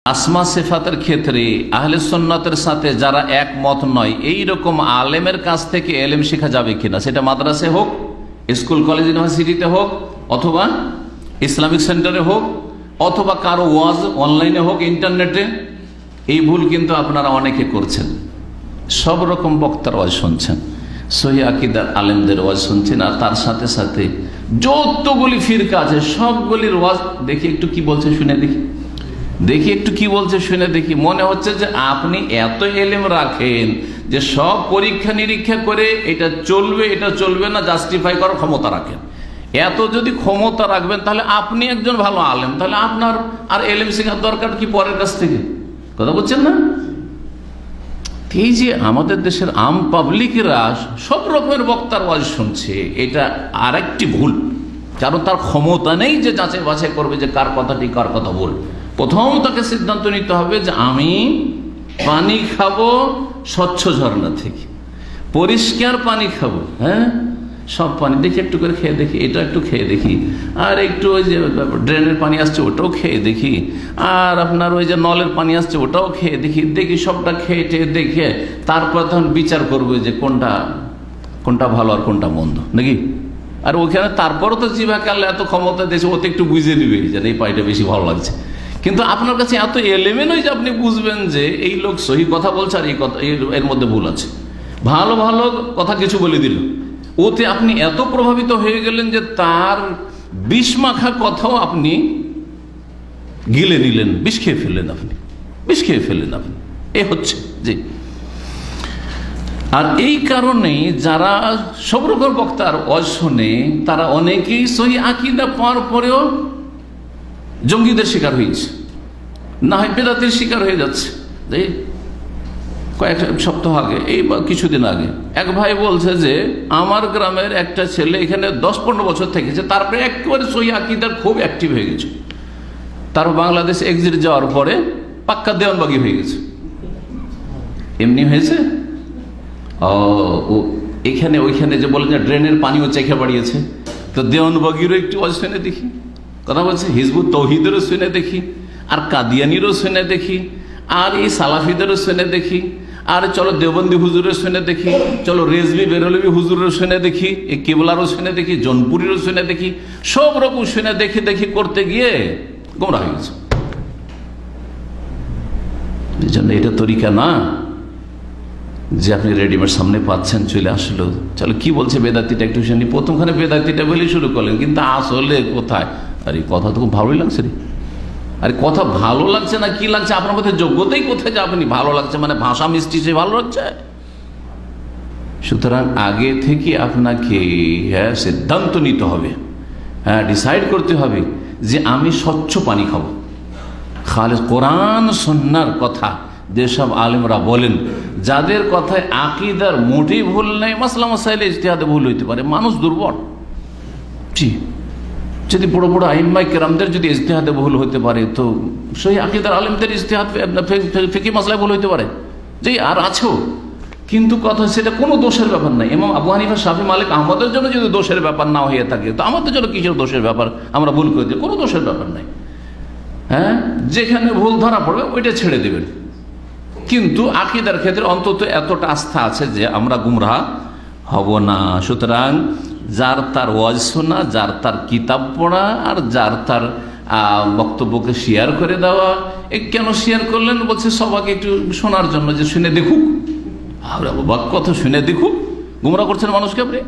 আসমা সিফাতের ক্ষেত্রে আহলে সুন্নাতের সাথে যারা একমত নয় এই রকম আলেমের কাছ থেকে এলেম শেখা যাবে কিনা, সেটা মাদ্রাসে হোক, স্কুল কলেজ ইউনিভার্সিটিতে হোক, অথবা ইসলামিক সেন্টারে হোক, অথবা কারো ওয়াজ অনলাইনে হোক, ইন্টারনেটে। এই ভুল কিন্তু আপনারা অনেকে করছেন। সব রকম বক্তার ওয়াজ শুনছেন, সহি আকীদার আলেমদের ওয়াজ শুনছেন, আর তার সাথে সাথে যতগুলি ফিরকা আছে সবগুলির ওয়াজ দেখি একটু কি বলছে শুনে দেখি একটু কি বলছে শুনে দেখি। মনে হচ্ছে যে আপনি এত এলেম রাখেন যে সব পরীক্ষা নিরীক্ষা করে এটা চলবে এটা চলবে না জাস্টিফাই করার ক্ষমতা রাখেন। এত যদি ক্ষমতা রাখবেন তাহলে আপনি একজন ভালো আলেম, তাহলে আপনার আর এলেম শেখার দরকার কি পরের কাছ থেকে? কথা বলছেন না? এই যে আমাদের দেশের আম পাবলিকরা সব রকমের বক্তার ওয়াজ শুনছে, এটা আরেকটি ভুল। কারণ তার ক্ষমতা নেই যে যাচাই বাছাই করবে যে কার কথাটি কার কথা বল। প্রথম তাকে সিদ্ধান্ত নিতে হবে যে আমি পানি খাবো স্বচ্ছ ঝর্ণা থেকে, পরিষ্কার পানি খাবো। হ্যাঁ, সব পানি দেখি একটু করে খেয়ে দেখি, এটা একটু খেয়ে দেখি, আর একটু ওই যে ড্রেনের পানি আসছে ওটাও খেয়ে দেখি, আর আপনার ওই যে নলের পানি আসছে ওটাও খেয়ে দেখি সবটা খেয়ে টেয়ে দেখে তারপর তখন বিচার করবো যে কোনটা ভালো আর কোনটা মন্দ, নাকি? আর ওখানে তারপরও তো জিভাকে আল্লাহ এত ক্ষমতা দিয়েছে, ওতে একটু বুঝে নিবে যে এই পানিটা বেশি ভালো লাগছে। কিন্তু আপনার কাছে এত এলেমে নয় যে আপনি বুঝবেন যে এই লোক সহি কথা বলছে আর এই কথা এর মধ্যে ভুল আছে। ভালো ভালো কথা কিছু বলে দিল, ওতে আপনি এত প্রভাবিত হয়ে গেলেন যে তার বিষ মাখা কথাও আপনি গিলে নিলেন, বিষ খেয়ে ফেললেন আপনি। এ হচ্ছে জি। আর এই কারণে যারা সব রকম বক্তার ওয়াজ শোনে তারা অনেকেই সহি আকীদা পাওয়ার পরেও জঙ্গিদের শিকার হয়েছে, না হয় বেদাতের শিকার হয়ে যাচ্ছে। কয়েক সপ্তাহ আগে, এই কিছুদিন আগে এক ভাই বলছে যে আমার গ্রামের একটা ছেলে এখানে 10-15 বছর থেকেছে, তারপরে একেবারে সহি আকীদার খুব অ্যাক্টিভ হয়ে গেছে। তার বাংলাদেশ এক্সিট যাওয়ার পরে পাক্কা দেওয়ানবাগি হয়ে গেছে। এমনি হয়েছে ও এখানে ওইখানে যে বলে যে ড্রেনের পানিও চেখে বাড়িয়েছে, তো দেওয়ানবাগিরও একটু ওয়াজ শুনে দেখি। কথা বলছে হিজবুত তৌহিদেরও শুনে দেখি, আর কাদিয়ানিরও শুনে দেখি, আর এই সালাফিদেরও শুনে দেখি, আর চলো দেওবন্দি হুজুরের শুনে দেখি, চলো রেজবি বেরলবি হুজুরের শুনে দেখি, এই কেবলারও শুনে দেখি, জনপুরিরও শুনে দেখি, সব রকম শুনে দেখি করতে গিয়ে গোমরা হয়ে গেছে। এই জন্য এটা তরিকা না যে আপনি রেডিমেড সামনে পাচ্ছেন, চলে আসলো, চলো কি বলছে বেদাতিটা একটু শুনি। প্রথমখানে বেদাতিটা বলেই শুরু করলেন, কিন্তু আসলে কোথায়? আর এই কথা তো খুব ভালোই লাগছে রে। আরে কথা ভালো লাগছে না কি লাগছে, আপনার মধ্যে যোগ্যতাই কোথায় যে আপনি ভালো লাগছে মানে ভাষা মিষ্টি সে ভালো লাগছে? সুতরাং আগে থেকে আপনাকে সিদ্ধান্ত নিতে হবে, ডিসাইড করতে হবে যে আমি স্বচ্ছ পানি খাবো। খালেস কোরআন সুন্নাহর কথা যেসব আলেমরা বলেন, যাদের কথায় আকীদার মোটেই ভুল নেই, মাসলা মাসাইলে ইজতিহাদে ভুল হইতে পারে, মানুষ দুর্বল। জি, যদি বড় বড় আইম্মায়ে কেরামদের যদি ইজতিহাদে ভুল হতে পারে, তো সহি আকীদার আলেমদের ইজতিহাদ ফিকহি মাসলায় ভুল হইতে পারে, যে আর আছেও। কিন্তু কথা সেটা কোনো দোষের ব্যাপার নাই। ইমাম আবু হানিফা, শাফি, মালিক, আহমদের জন্য যদি দোষের ব্যাপার না হয়ে থাকে, তো আমাদের জন্য কিসের দোষের ব্যাপার? আমরা ভুল করে দিই, কোনো দোষের ব্যাপার নাই। হ্যাঁ, যেখানে ভুল ধরা পড়বে ওইটা ছেড়ে দেবেন। কিন্তু আকীদার ক্ষেত্রে অন্তত এতটা আস্থা আছে যে আমরা গুমরাহ হব না। সুতরাং যার তার ওয়াজ শোনা, যার তার কিতাব পড়া, আর যার তার বক্তব্যকে শেয়ার করে দেওয়া। কেন শেয়ার করলেন? বলছে সবাইকে একটু শোনার জন্য, যে শুনে দেখুক। আর বাবা কথা শুনে দেখুক, গুমরাহ করছেন মানুষকে আপনি।